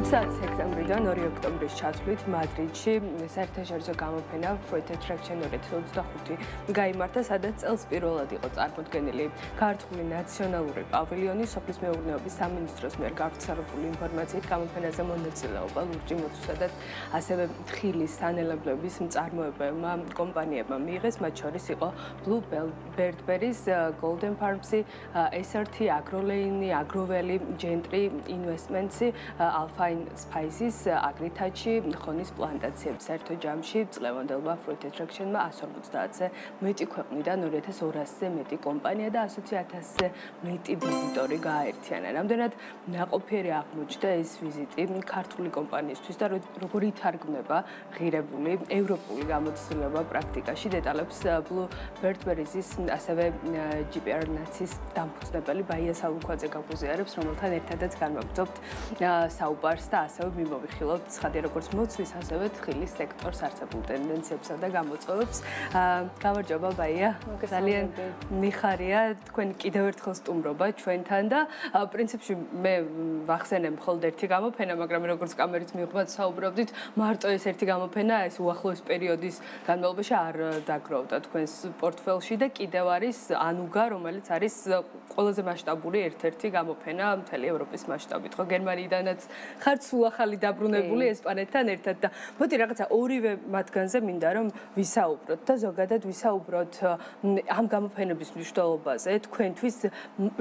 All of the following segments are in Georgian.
20 სექტემბრიდან 2 ოქტომბრის ჩათვლით მადრიდში საერთაშორისო გამოფენა Fruit Attraction 2025 გაიმართა, სადაც წელს პირველად იყო წარმოდგენილი ქართული ნაციონალური პავილიონი. სოფლის მეურნეობის სამინისტროს მიერ გავრცელებული ინფორმაციით გამოფენაზე მონაწილეობა ლურჯი მოცვისადაც ასევე თხილის სანელებლების მწარმოებელმა კომპანიებმა მიიღეს, მათ შორის იყო Blue Birdberries, Golden Farms, SRT, AgroLane, Agroveli, Gentry Investments, Alpine Spices, Agritouch, ხონის პლანტაციებს საერთო ჯამში წლევანდელმა Fruit Attraction-მა 150-ზე მეტი ქვეყნიდან 2200-ზე მეტი კომპანია და 120,000-ზე მეტი ვიზიტორი გააერთიანა. რამდენად ნაყოფიერი აღმოჩნდა ეს ვიზიტი ქართული კომპანიისთვის და როგორ ითარგმნება ღირებული ევროპული გამოცდილება პრაქტიკაში, დეტალებს Blue Birdberries-ის ასევე GPR ნაცის დამფუძნებელი ბაია სალუქვაძე გაგვიზიარებს, რომელთან ერთადაც განვაგრძობთ საუბარს და ასევე მიმოვიხილოთ ცხადია როგორც მოცვის, ასევე თხილის სექტორს არსებულ ტენდენციებსა და გამოწვევებს. გამარჯობა ბაია, ძალიან მიხარია თქვენ კიდევ ერთხელ სტუმრობა ჩვენთან და პრინციპში მე ვახსენებ მხოლოდ ერთი გამოფენა, მაგრამ როგორც კამერით მივხვდით, საუბრობდით, მარტო ეს ერთი გამოფენა ეს უახლოეს პერიოდის განმავლობაში არ დაგროვდა თქვენს პორტფელში და კიდევ არის ანუგა, რომელიც არის ყველაზე მასშტაბური ერთ-ერთი გამოფენა მთელი ევროპის მასშტაბით. ხო, გერმანიიდანაც ხართ სულ ახალი დაბრუნებული ესპანეთთან ერთად და მოდი რაღაცა ორივე მათგანზე მინდა რომ ვისაუბროთ და ზოგადად ვისაუბროთ ამ გამოფენების მნიშვნელობაზე, თქვენთვის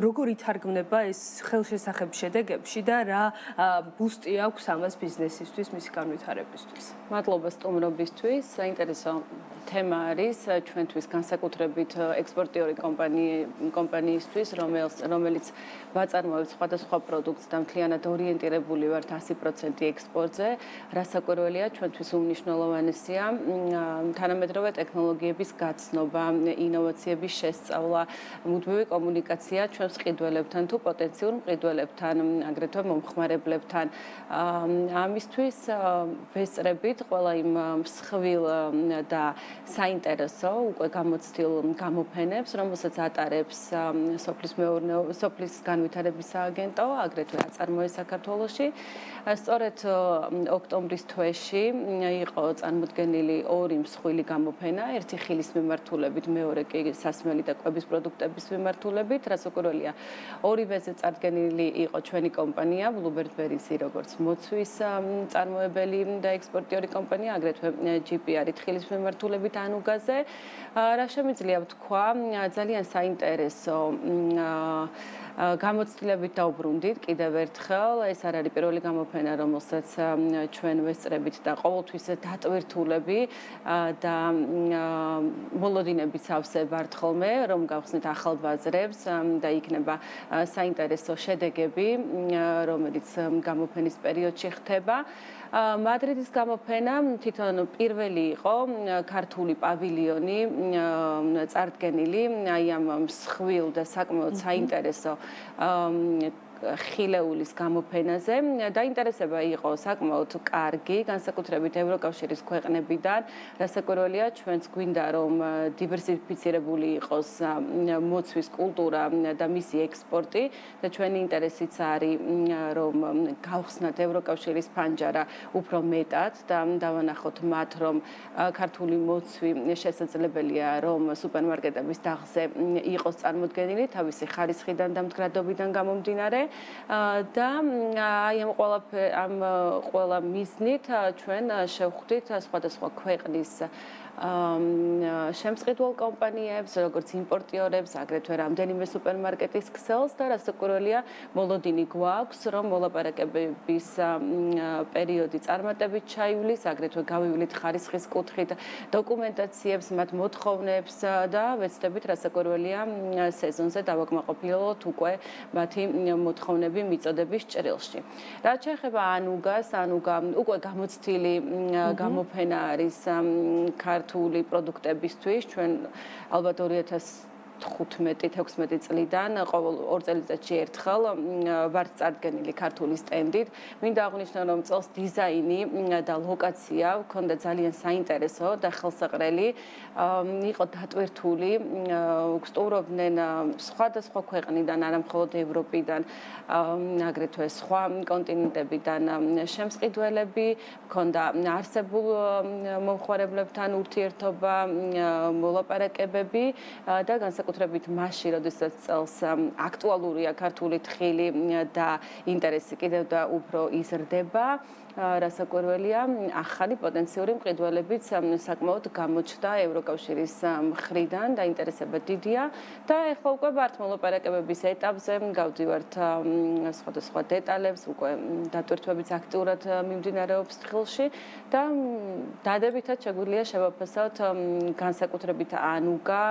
როგორ ითარგმნება ეს ხელშესახებ შედეგებში და რა ბუსტი აქვს ამას ბიზნესისთვის, მისი განვითარებისთვის. მადლობა სტუმრობისთვის. საინტერესო თემა არის ჩვენთვის განსაკუთრებით ექსპორტიორი კომპანიისთვის, რომელიც ვაწარმოებს სხვადასხვა პროდუქტს და მთლიანად ორიენტირებული ვართ 100% ექსპორტზე. რასაკვირველია, ჩვენთვის უმნიშვნელოვანესია თანამედროვე ტექნოლოგიების გაცნობა, ინოვაციების შესწავლა, მუდმივი კომუნიკაცია ჩვენს მყიდველებთან თუ პოტენციურ მყიდველებთან, აგრეთვე მომხმარებლებთან. ამისთვის ვესწრებით ყველა იმ მსხვილ და საინტერესო უკვე გამოცდილ გამოფენებს, რომელსაც ატარებს სოფლის განვითარების სააგენტო, აგრეთვე აწარმოებს საქართველოში. სწორედ ოქტომბრის თვეში იყო წარმოდგენილი ორი მსხვილი გამოფენა, ერთი ხილის მიმართულებით, მეორე კი სასმელი და კვების პროდუქტების მიმართულებით. რასაკვირველია, ორივეზე წარდგენილი იყო ჩვენი კომპანია, Blue Birdberries, როგორც მოცვის მწარმოებელი და ექსპორტიორი კომპანია, აგრეთვე GPR თხილის მიმართულებით ანუგაზე. რა შემიძლია ვთქვა, ძალიან საინტერესო გამოცდილებით დავბრუნდით კიდევ ერთხელ. ეს არ არის პირველი გამოფენა, რომელსაც ჩვენ ვესწრებით და ყოველთვის დატვირთულები და მოლოდინებით ავსებართ ხოლმე, რომ გავხსნით ახალ ბაზრებს და იქნება საინტერესო შედეგები, რომელიც გამოფენის პერიოდში ხდება. მადრიდის გამოფენა თვითონ პირველი იყო ქართული პავილიონი წარდგენილი აი ამ მსხვილ და საკმაოდ საინტერესო ხილეულის გამოფენაზე. დაინტერესება იყო საკმაოდ კარგი, განსაკუთრებით ევროკავშირის ქვეყნებიდან. რასაკვირველია, ჩვენც გვინდა რომ დივერსიფიცირებული იყოს მოცვის კულტურა და მისი ექსპორტი და ჩვენი ინტერესიც არის რომ გავხსნათ ევროკავშირის ფანჯარა უფრო მეტად და დავანახოთ მათ, რომ ქართული მოცვი შესაძლებელია რომ სუპერმარკეტების დაღზე იყოს წარმოდგენილი თავისი ხარისხიდან და მდგრადობიდან გამომდინარე. და აი ამ ყველა მიზნით ჩვენ შევხვდით სხვადასხვა ქვეყნის შემსყიდველ კომპანიებს, როგორც იმპორტიორებს, აგრეთვე რამდენიმე სუპერმარკეტის ქსელს და რასაკვირველია, მოლოდინი გვაქვს, რომ მოლაპარაკებების პერიოდი წარმატებით ჩაივლის, აგრეთვე გავივლით ხარისხის კუთხით დოკუმენტაციებს, მათ მოთხოვნებს და ვეცდებით, რასაკვირველია, სეზონზე დავაკმაყოფილოთ უკვე მათი მოთხოვნები მიწოდების ჭრილში. რაც შეეხება ანუგას, ანუგა უკვე გამოცდილი გამოფენა არის ქართული პროდუქტებისთვის. ჩვენ ალბათ 15-16 წლიდან ყოველ 2 წელიწადში ერთხელ ვართ წარდგენილი ქართული სტენდით. მინდა აღვნიშნო, რომ წელს დიზაინი და ლოკაცია ჰქონდა ძალიან საინტერესო და ხელსაყრელი. იყო დატვირთული, გსტუმრობდნენ სხვადასხვა ქვეყნიდან, არა მხოლოდ ევროპიდან, აგრეთვე სხვა კონტინენტებიდან შემსყიდველები, ჰქონდა არსებულ მომხმარებლებთან ურთიერთობა, მოლაპარაკებები და განსაკუთრებით მაშინ, როდესაც წელს აქტუალურია ქართული თხილი და ინტერესი კიდევ და უფრო იზრდება. რასაკვირველია, ახალი პოტენციური მყიდველებიც საკმაოდ გამოჩნდა ევროკავშირის მხრიდან და ინტერესება დიდია და ეხლა უკვე ვართ მოლაპარაკებების ეტაპზე, გავდივართ სხვადასხვა დეტალებს, უკვე დატვირთვებიც აქტიურად მიმდინარეობს თხილში და დადებითად შეგვიძლია შევაფასოთ განსაკუთრებით ანუკა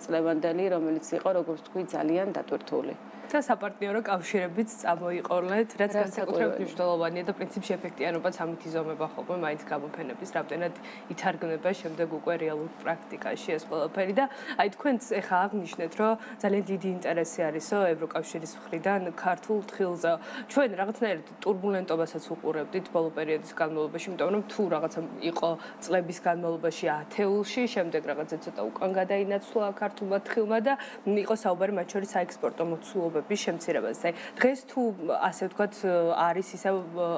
წლევანდელი, რომელიც იყო, როგორც თქვი, ძალიან დატვირთული. და საპარტნიორო კავშირებიც წამოიყოლეთ, რაც განსაკუთრებით მნიშვნელოვანია და პრინციპში ეფექტიანობაც ამით იზომება ხოლმე მაინც გამოფენების, რამდენად ითარგმნება შემდეგ უკვე რეალურ პრაქტიკაში ეს ყველაფერი და აი თქვენც ეხა აღნიშნეთ, რომ ძალიან დიდი ინტერესი არისო ევროკავშირის მხრიდან ქართულ თხილზე. ჩვენ რაღაცნაირად ტურბულენტობასაც უყურებდით ბოლო პერიოდის განმავლობაში, იმიტომ რომ თუ რაღაცა იყო წლების განმავლობაში ათეულში, შემდეგ რაღაცა ცოტა უკან გადაინაცვლა ქართულმა თხილმა და იყო საუბარი მათ შორის საექსპორტო მოცულობების შემცირებაზე. დღეს თუ ასე ვთქვათ არის ისევ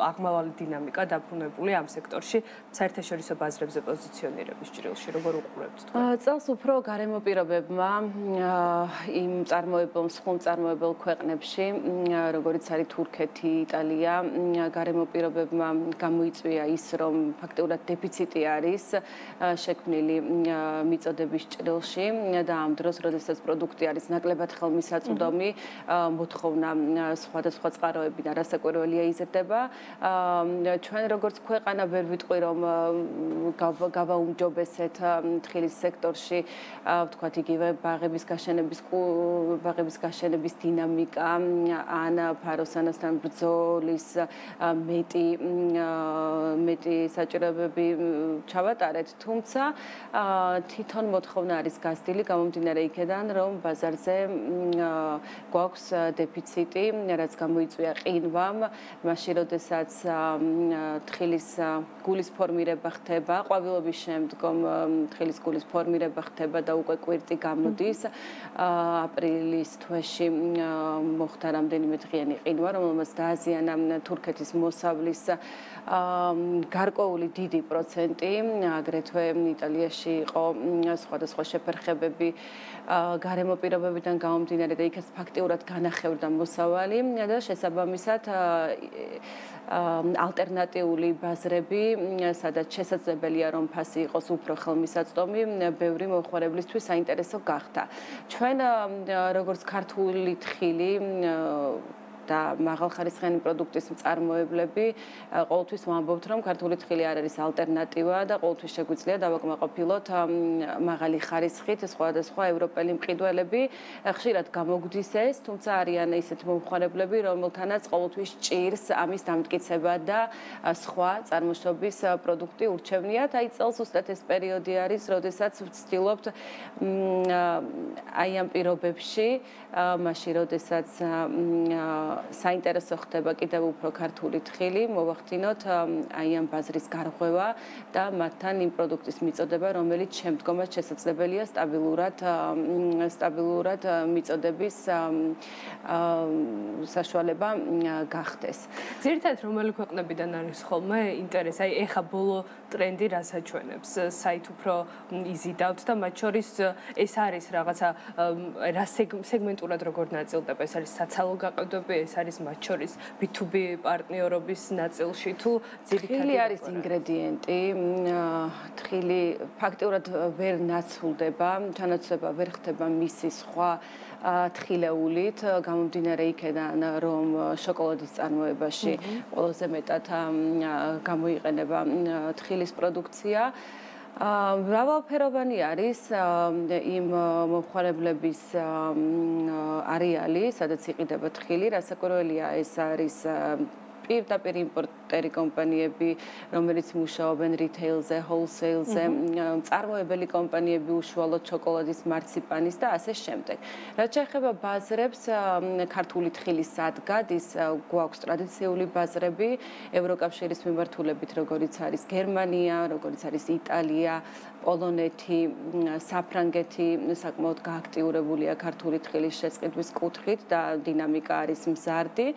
აღმავალი დინამიკა დაბრუნებული ამ სექტორში საერთაშორისო ბაზრებზე პოზიციონირების ჭრილში, როგორ უყურებთ თქვენ? წელს უფრო გარემო პირობებმა იმ წარმოებულ, მსხვილ წარმოებულ ქვეყნებში, როგორიც არის თურქეთი, იტალია, გარემო პირობებმა გამოიწვია ის, რომ ფაქტობრივად დეფიციტი არის შექმნილი მიწოდების ჭრილში და ამ დროს, როდესაც პროდუქტი არის ნაკლებად ხელმისაწვდომი, მოთხოვნა სხვადასხვა წყაროებიდან რასაკვირველია იზრდება. ჩვენ როგორც ქვეყანა ვერ ვიტყვი, რომ გავაუმჯობესეთ თხილის სექტორში, ვთქვათ, იგივე ბაღების გაშენების დინამიკა, ან ფაროსანასთან ბრძოლის მეტი საჭიროებები ჩავატარეთ, თუმცა თვითონ მოთხოვნა არის გასდილი გამომდინარე იქედან, რომ ბაზარზე გვაქვს დეფიციტი, რაც გამოიწვია ყინვამ, მაშინ როდესაც თხილის გულის ფორმირება ხდება, ყვავილობის შემდგომ თხილის გულის ფორმირება ხდება და უკვე კვირტი გამოდის. აპრილის თვეში მოხდა რამდენიმე დღიანი ყინვა, რომელმაც დააზიანა თურქეთის მოსავლის გარკვეული დიდი პროცენტი, აგრეთვე იტალიაში იყო სხვადასხვა შეფერხებები გარემო პირობებიდან გამომდინარე და იქაც ფაქტიურად განახევრდა მოსავალი და შესაბამისად ალტერნატიული ბაზრები, სადაც შესაძლებელია რომ ფასი იყოს უფრო ხელმისაწვდომი, ბევრი მომხმარებლისთვის საინტერესო გახდა. ჩვენ როგორც ქართული თხილი და მაღალხარისხიანი პროდუქტის მწარმოებლები ყოველთვის ვამბობთ, რომ ქართული თხილი არ არის ალტერნატივა და ყოველთვის შეგვიძლია დავაკმაყოფილოთ მაღალი ხარისხით სხვადასხვა ევროპელი მყიდველები. ხშირად გამოგვდის ეს, თუმცა არიან ისეთი მომხმარებლები, რომელთანაც ყოველთვის ჭირს ამის დამტკიცება და სხვა წარმოშობის პროდუქტი ურჩევნიათ. აი წელს უბრალოდ ეს პერიოდი არის, როდესაც ვცდილობთ აი ამ პირობებში, მაშინ როდესაც საინტერესო ხდება კიდევ უფრო ქართული თხილი, მოვახდინოთ აი ამ ბაზრის გარღვევა და მათთან იმ პროდუქტის მიწოდება, რომელიც შემდგომაც შესაძლებელია სტაბილურად მიწოდების საშუალება გახდეს. ძირითადად რომელი ქვეყნებიდან არის ხოლმე ინტერესი? აი ეხა ბოლო ტრენდი რას აჩვენებს? საით უფრო იზიდავთ და მათ შორის ეს არის რაღაცა რა სეგმენტურად როგორ ნაწილდება? ეს არის საცალო გაყიდვები, ეს არის მათ შორის B2B პარტნიორობის ნაწილში თუ ძირითადად თხილი არის ინგრედიენტი, თხილი ფაქტიურად ვერ ნაცვლდება, თანაცვლება ვერ ხდება მისი სხვა თხილეულით, გამომდინარე იქედან, რომ შოკოლადის წარმოებაში ყველაზე მეტად გამოიყენება თხილის პროდუქცია. მრავალფეროვანი არის იმ მომხმარებლების არეალი, სადაც იყიდება თხილი, რასაკვირველია ეს არის პირდაპირ იმპორტერი კომპანიები, რომელიც მუშაობენ რიტეილზე, ჰოულსეილზე, მწარმოებელი კომპანიები უშუალოდ შოკოლადის, მარციპანის და ასე შემდეგ. რაც შეეხება ბაზრებს, ქართული თხილი სად გადის, გვაქვს ტრადიციული ბაზრები ევროკავშირის მიმართულებით, როგორიც არის გერმანია, როგორიც არის იტალია, პოლონეთი, საფრანგეთი, საკმაოდ გააქტიურებულია ქართული თხილის შეწყდვის კუთხით და დინამიკა არის მზარდი.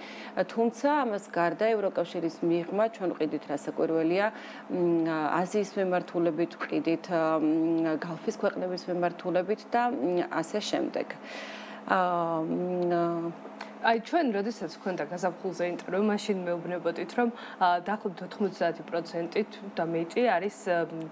თუმცა ამას გარდა ევროკავშირის მიღმა ჩვენ ვყიდით რასაკვირველია აზიის მიმართულებით, ვყიდით გალფის ქვეყნების მიმართულებით და ასე შემდეგ. აი ჩვენ როდესაც გვქონდა გაზაფხულზე ინტერვიუ, მაშინ მეუბნებოდით, რომ დაახლოებით 90%-ით და მეტი არის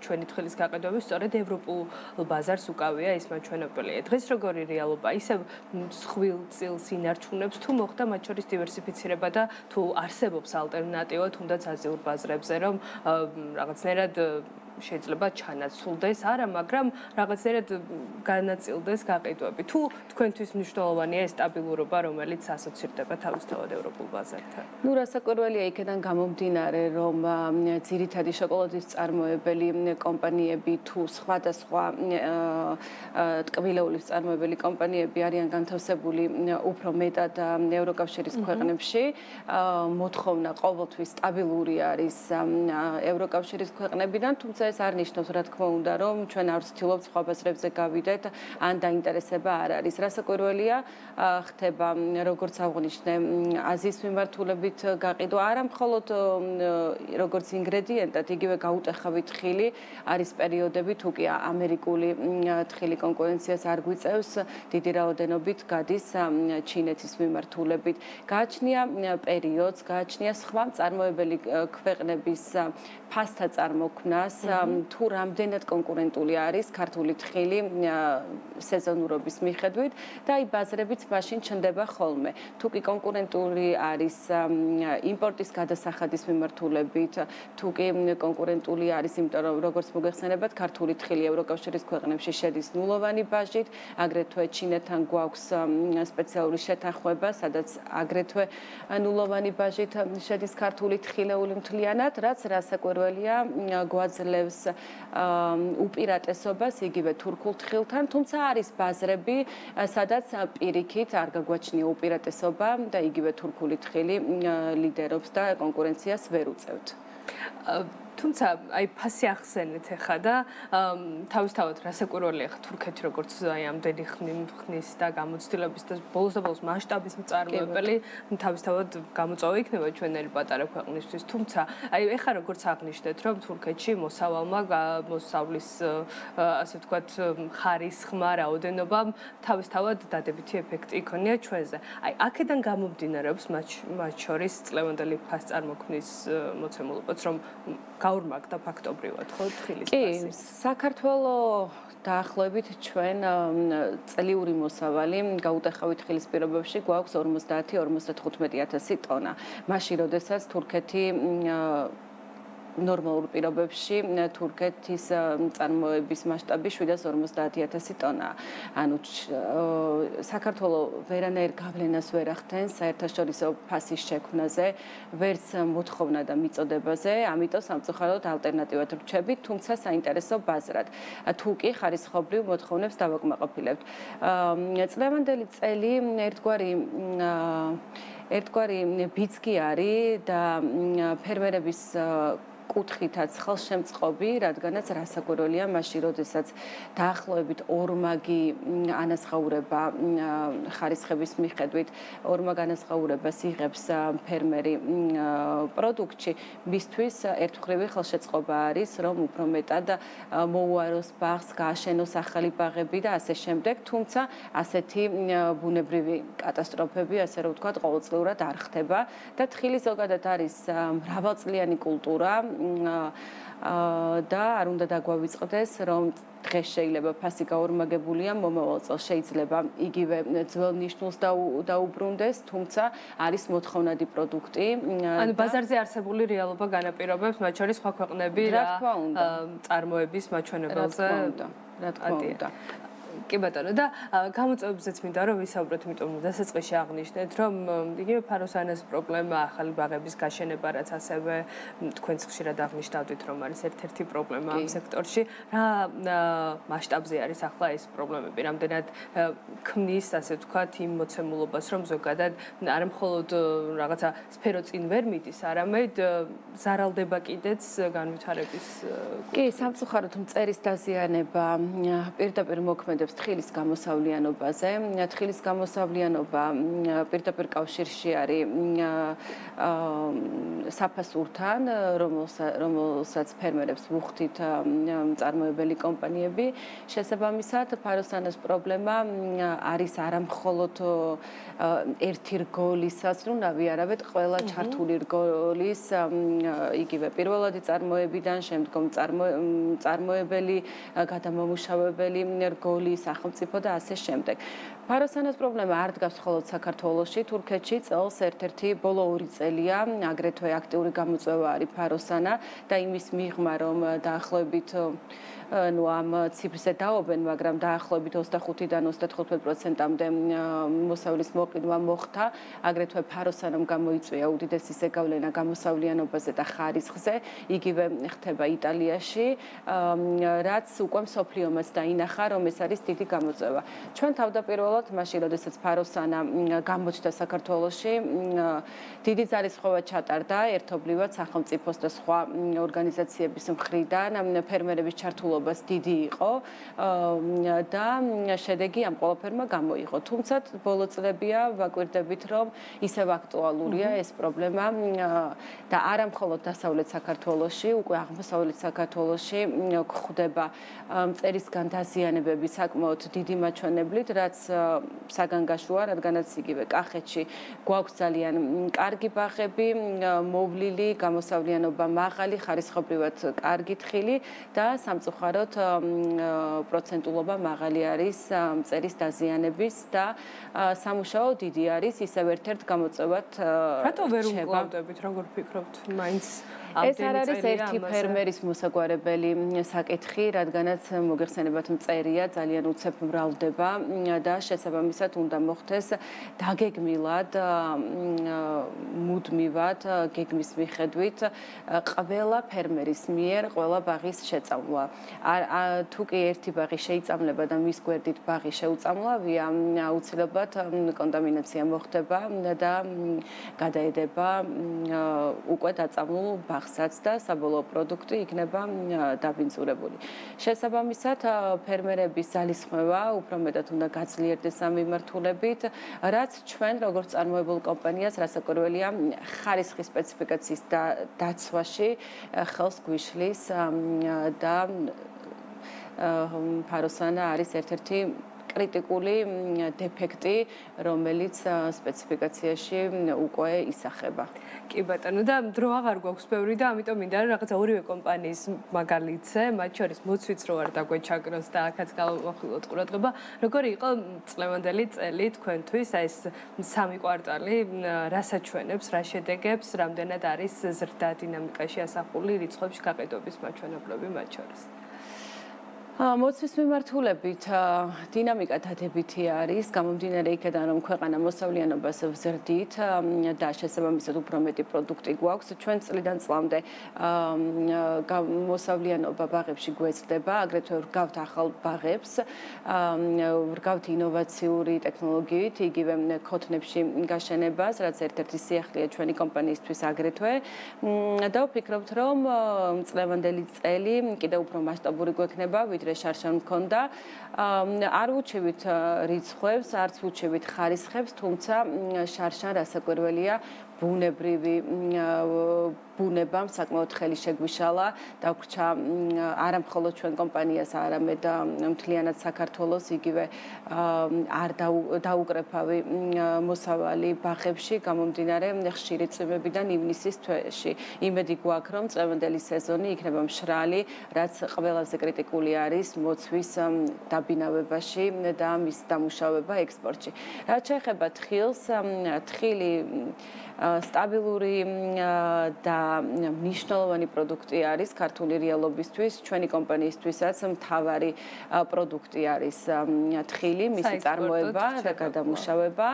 ჩვენი თხილის გაყიდვები სწორედ ევროპულ ბაზარს უკავია ის მაჩვენებელია. დღეს როგორი რეალობა? ისევ მსხვილ წილს ინარჩუნებს თუ მოხდა მათ შორის დივერსიფიცირება და თუ არსებობს ალტერნატივა თუნდაც აზიურ ბაზრებზე, რომ რაღაცნაირად შეიძლება ჩანაცვლდეს, არა, მაგრამ რაღაცნაირად განაწილდეს გაყიდვები. თუ თქვენთვის მნიშვნელოვანია ეს სტაბილურობა, რომელიც ასოცირდება თავისთავად ევროპულ ბაზართან. ნუ რასაკვირველია იქიდან გამომდინარე, რომ ძირითადი შოკოლადის წარმოებელი კომპანიები თუ სხვადასხვა ტკბილეულის წარმოებელი კომპანიები არიან განთავსებული უფრო მეტად ევროკავშირის ქვეყნებში, მოთხოვნა ყოველთვის სტაბილური არის ევროკავშირის ქვეყნებიდან, თუმცა ეს არ ნიშნავს, რა თქმა უნდა, რომ ჩვენ არ ვცდილობთ სხვა ბაზრებზე გავიდეთ, ან დაინტერესება არ არის. რასაკვირველია, ხდება, როგორც აღვნიშნე, აზიის მიმართულებით გაყიდვა, არა მხოლოდ როგორც ინგრედიენტად, იგივე გაუტეხავი თხილი არის პერიოდები, თუ კი ამერიკული თხილი კონკურენციას არ გვიწევს, დიდი რაოდენობით გადის ჩინეთის მიმართულებით. გააჩნია პერიოდს, გააჩნია სხვა მწარმოებელი ქვეყნების ფასთა წარმოქმნას, თუ რამდენად კონკურენტული არის ქართული თხილი სეზონურობის მიხედვით და აი ბაზრებიც მაშინ ჩნდება ხოლმე. თუ კი კონკურენტული არის იმპორტის გადასახადის მიმართულებით, თუ კი კონკურენტული არის, იმიტომ რომ როგორც მოგეხსენებათ, ქართული თხილი ევროკავშირის ქვეყნებში შედის ნულოვანი ბაჟით, აგრეთვე ჩინეთთან გვაქვს სპეციალური შეთანხმება, სადაც აგრეთვე ნულოვანი ბაჟით შედის ქართული თხილეული მთლიანად, რაც რასაკვირველია გვაძლევს უპირატესობას იგივე თურქულ თხილთან, თუმცა არის ბაზრები, სადაც პირიქით არ გაგვაჩნია უპირატესობა და იგივე თურქული თხილი ლიდერობს და კონკურენციას ვერ უწევთ. თუმცა აი ფასი ახსენეთ ახლა და თავისთავად რასაკვირველია ხა თურქეთი როგორც აი ამდენი ხნის და გამოცდილების და ბოლოს და ბოლოს მასშტაბის მწარმოებელი თავისთავად გამოწვევა იქნება ჩვენელი პატარა ქვეყნისთვის. თუმცა აი ახლა როგორც აღნიშნეთ რომ თურქეთში მოსავალმა მოსავლის ასე ვთქვათ ხარისხმა რაოდენობამ თავისთავად დადებითი ეფექტი იქონია ჩვენზე. აი აქედან გამომდინარეობს მათ შორის წლევანდელი ფასწარმოქმნის მოცემულობაც რომ გაორმაგდა ფაქტობრივად ხო თხილის ფასი. კი, საქართველოს დაახლოებით ჩვენ წლიური მოსავალი გაუტეხავი თხილის პირობებში გვაქვს 50-55,000 ტონა. მაშინ როდესაც თურქეთი ნორმალურ პირობებში თურქეთის წარმოების მასშტაბი 750,000 ტონა. ანუ საქართველოს ვერანაირ გავლენას ვერ ახდენს საერთაშორისო ფასის შექმნაზე, ვერც მოთხოვნა და მიწოდებაზე, ამიტომ სამწუხაროდ ალტერნატივად ვრჩებით, თუმცა საინტერესო ბაზრად. თუ კი ხარისხობრივ მოთხოვნებს დავაკმაყოფილებთ. წლევანდელი წელი ერთგვარი ბიცკი არის და ფერმერების კუთხითაც ხელშემწყობი, რადგანაც რასაკვირველია მაშინ, როდესაც დაახლოებით ორმაგი ანაზღაურება ხარისხების მიხედვით, ორმაგ ანაზღაურებას იღებს ფერმერი პროდუქტში, მისთვის ერთმხრივი ხელშეწყობა არის, რომ უფრო მეტად მოუაროს ბაღს, გააშენოს ახალი ბაღები და ასე შემდეგ, თუმცა ასეთი ბუნებრივი კატასტროფები, ასე რომ ვთქვათ, ყოველწლიურად არ ხდება და თხილი ზოგადად არის მრავალწლიანი კულტურა და არ უნდა დაგვავიწყდეს, რომ დღეს შეიძლება ფასი გაორმაგებულია, მომავალ წელს შეიძლება იგივე ძველ ნიშნულს დაუბრუნდეს, თუმცა არის მოთხოვნადი პროდუქტი. ანუ ბაზარზე არსებული რეალობა განაპირობებს, მათ შორის სხვა ქვეყნები რა წარმოების მაჩვენებელზე. რა თქმა უნდა. კი ბატონო და გამოწვევებზეც მინდა რომ ვისაუბროთ, იმიტომ რომ დასაწყისში აღნიშნეთ, რომ იგივე ფაროსანას პრობლემა, ახალი ბაღების გაშენება, რაც ასევე თქვენც ხშირად აღნიშნავთ, რომ არის ერთ-ერთი პრობლემა ამ სექტორში. რა მასშტაბზე არის ახლა ეს პრობლემები? რამდენად ქმნის, ასე ვთქვათ, იმ მოცემულობას, რომ ზოგადად არა მხოლოდ რაღაცა სფერო წინ ვერ მიდის, არამედ ზარალდება კიდეც განვითარების კი, სამწუხაროდ მწერის დაზიანება პირდაპირ მოქმედებს თხილის გამოსავლიანობაზე. თხილის გამოსავლიანობა პირდაპირ კავშირში არის საფასურთან, რომელსაც ფერმერებს ვუხდით მწარმოებელი კომპანიები. შესაბამისად, ფაროსანას პრობლემა არის არა მხოლოდ ერთი რგოლის საზრუნავი, არამედ ყველა ჩართული რგოლის, იგივე პირველადი წარმოებიდან, შემდგომ წარმოებელი, გადამამუშავებელი რგოლი, სახელმწიფო და ასე შემდეგ. ფაროსანას პრობლემა არ დგას მხოლოდ საქართველოში, თურქეთში წელს ერთ-ერთი ბოლო 2 წელია აგრეთვე აქტიური გამოწვევა არის ფაროსანა და იმის მიღმა, რომ დაახლოებით ну ამ ციფრზე დაობენ, მაგრამ დაახლოებით 25-დან 35%-მდე მოსავლის მოყიდვა მოხდა, აგრეთვე ფაროსანამ გამოიწვია უდიდესი ზეგავლენა გამოსავლიანობაზე და ხარისხზე, იგივე ხდება იტალიაში, რაც უკვე მსოფლიომაც დაინახა, რომ ეს არის დიდი გამოწვევა. ჩვენ თავდაპირველად მაშინ, როდესაც ფაროსანა გამოჩნდა საქართველოში, დიდი ძალისხმევა ჩატარდა ერთობლივად სახელმწიფოს და სხვა ორგანიზაციების მხრიდან, ფერმერების ჩართულობა დიდი იყო და შედეგი ამ ყველაფერმა გამოიღო. თუმცა ბოლო წლებია ვაკვირდებით, რომ ისევ აქტუალურია ეს პრობლემა და არა მხოლოდ დასავლეთ საქართველოში, უკვე აღმოსავლეთ საქართველოში გვხვდება მწერისგან დაზიანებები საკმაოდ დიდი მაჩვენებლით, რაც საგანგაშოა, რადგანაც იგივე კახეთში გვაქვს ძალიან კარგი ბაღები, მოვლილი, გამოსავლიანობა მაღალი, ხარისხობრივად კარგი თხილი და სამწუხაროდ პროცენტულობა მაღალი არის მწერის დაზიანების და სამუშაო დიდი არის, ისევ ერთ-ერთ გამოწვევად რატო ვერ უგლავდებით, როგორ ფიქრობთ, მაინც ეს არ არის ერთი ფერმერის მოსაგვარებელი საკითხი, რადგანაც მოგეხსენებათ მწერია ძალიან უცებ მრავლდება და შესაბამისად უნდა მოხდეს დაგეგმილად, მუდმივად, გეგმის მიხედვით ყველა ფერმერის მიერ ყველა ბაღის შეწამლა. თუ კი ერთი ბაღი შეიწამლება და მის გვერდით ბაღი შეუწამლავია, აუცილებლად კონტამინაცია მოხდება და გადაედება უკვე დაწამლულ ბაღსაც და საბოლოო პროდუქტი იქნება დაბინძურებული. შესაბამისად, ფერმერების ძალისხმევა უფრო მეტად უნდა გაძლიერდეს ამ მიმართულებით, რაც ჩვენ როგორც წარმოებულ კომპანიას რასაკვირველია ხარისხის სპეციფიკაციის დაცვაში ხელს გვიშლის და ფაროსანა არის ერთ-ერთი კრიტიკული დეფექტი, რომელიც სპეციფიკაციაში უკვე ისახება. კი ბატონო და დრო აღარ გვაქვს ბევრი და ამიტომ მინდა რომ რაღაცა ორივე კომპანიის მაგალითზე, მათ შორის მოცვიც რო არ დაგვეჩაგროს და აქაც გავახვილოთ ყურადღება, როგორი იყო წლევანდელი წელი თქვენთვის, ეს 3 კვარტალი, რას აჩვენებს, რა შედეგებს, რამდენად არის ზრდა დინამიკაში ასახული რიცხვებში გაყიდვების მაჩვენებლები მათ შორის? მოცვის მიმართულებით დინამიკა დადებითი არის, გამომდინარე იქედან, რომ ქვეყანა მოსავლიანობას ვზრდით და შესაბამისად უფრო მეტი პროდუქტი გვაქვს. ჩვენ წლიდან წლამდე მოსავლიანობა ბაღებში გვეცდება, აგრეთვე ვრგავთ ახალ ბაღებს, ვრგავთ ინოვაციური ტექნოლოგიით, იგივე ქოთნებში გაშენებას, რაც ერთ-ერთი სიახლეა ჩვენი კომპანიისთვის აგრეთვე. და ვფიქრობთ, რომ წლევანდელი წელი კიდევ უფრო მასშტაბური გვექნება, ვიდრე შარშან მქონდა. არ ვუჩევით რიცხვებს, არც ვუჩევით ხარისხებს, თუმცა შარშან რასაკვირველია ბუნებრივი ბუნებამ საკმაოდ ხელი შეგვიშალა, დაგვრჩა არა მხოლოდ ჩვენ კომპანიას, არამედ მთლიანად საქართველოს, იგივე არ დაუკრეფავი მოსავალი ბაღებში, გამომდინარე ხშირი წვიმებიდან ივნისის თვეში. იმედი გვაქვს, რომ წლევანდელი სეზონი იქნება მშრალი, რაც ყველაზე კრიტიკული არის მოცვის დაბინავებაში და მის დამუშავება ექსპორტში. რაც შეეხება თხილს, თხილი სტაბილური და მნიშვნელოვანი პროდუქტი არის ქართული რეალობისთვის, ჩვენი კომპანიისთვისაც მთავარი პროდუქტი არის თხილი, მისი წარმოება და გადამუშავება.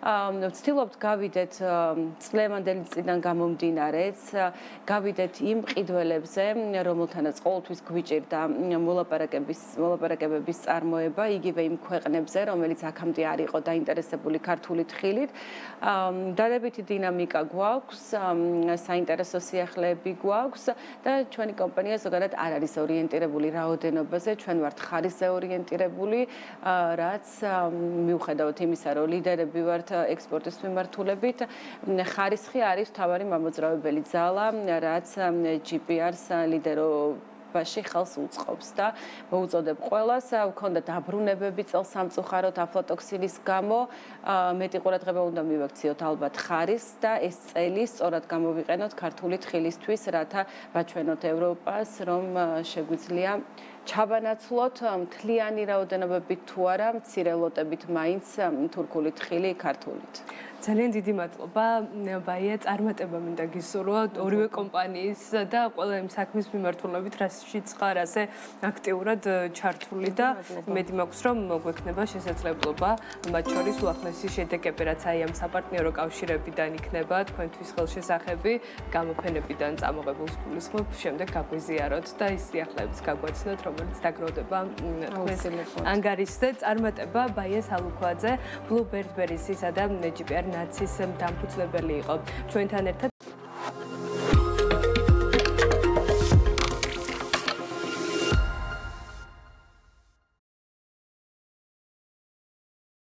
ვცდილობთ გავიდეთ წლევანდელი წლიდან გამომდინარეც, გავიდეთ იმ ყიდველებზე, რომელთანაც ყოველთვის გვიჭირდა მოლაპარაკებების წარმოება, იგივე იმ ქვეყნებზე, რომელიც აქამდე არ იყო დაინტერესებული ქართული თხილით. დადებითი დინამიკა გვაქვს, საინტერესო სიახლეები გვაქვს და ჩვენი კომპანია ზოგადად არ არის ორიენტირებული რაოდენობაზე, ჩვენ ვართ ხარისზე ორიენტირებული, რაც მიუხედავად იმისა, რომ ლიდერები ვართ ექსპორტის მიმართულებით, ხარისხი არის მთავარი მამოძრავებელი ძალა, რაც GPR-ს ლიდერობაში ხელს უწყობს და მოუწოდებ ყველას, ვქონდა დაბრუნებები წელსამწუხაროდ აფლატოქსინის გამო, მეტი ყურადღება უნდა მივაქციოთ ალბათ ხარისხს და ეს წელი სწორად გამოვიყენოთ ქართული თხილისთვის, რათა ვაჩვენოთ ევროპას, რომ შეგვიძლია ჩაბანაცვლოთ მთლიანი რაოდენობებით თუ არა, მცირე ლოტებით მაინც თურქული თხილი ქართულით. ძალიან დიდი მადლობა, ბაია, წარმატება მინდა გისურვო ორივე კომპანიის და ყველა იმ საქმის მიმართულებით, რაშიც ხარ ასე აქტიურად ჩართული და იმედი მაქვს, რომ მოგვექნება შესაძლებლობა, მათ შორის უახლესი შედეგები, რაც აი ამ საპარტნიორო კავშირებიდან იქნება, თქვენთვის ხელშესახები, გამოფენებიდან წამოღებულს გულისხმობ, შემდეგ გაგვიზიაროთ და ის სიახლეებს გაგვაცნოთ, რომელიც დაგროვდება თქვენს ანგარიშზე. წარმატება ბაია სალუქვაძე, Bluebird Berries-ისა და GPR ნაცის დამფუძნებელი იყო ჩვენთან ერთად.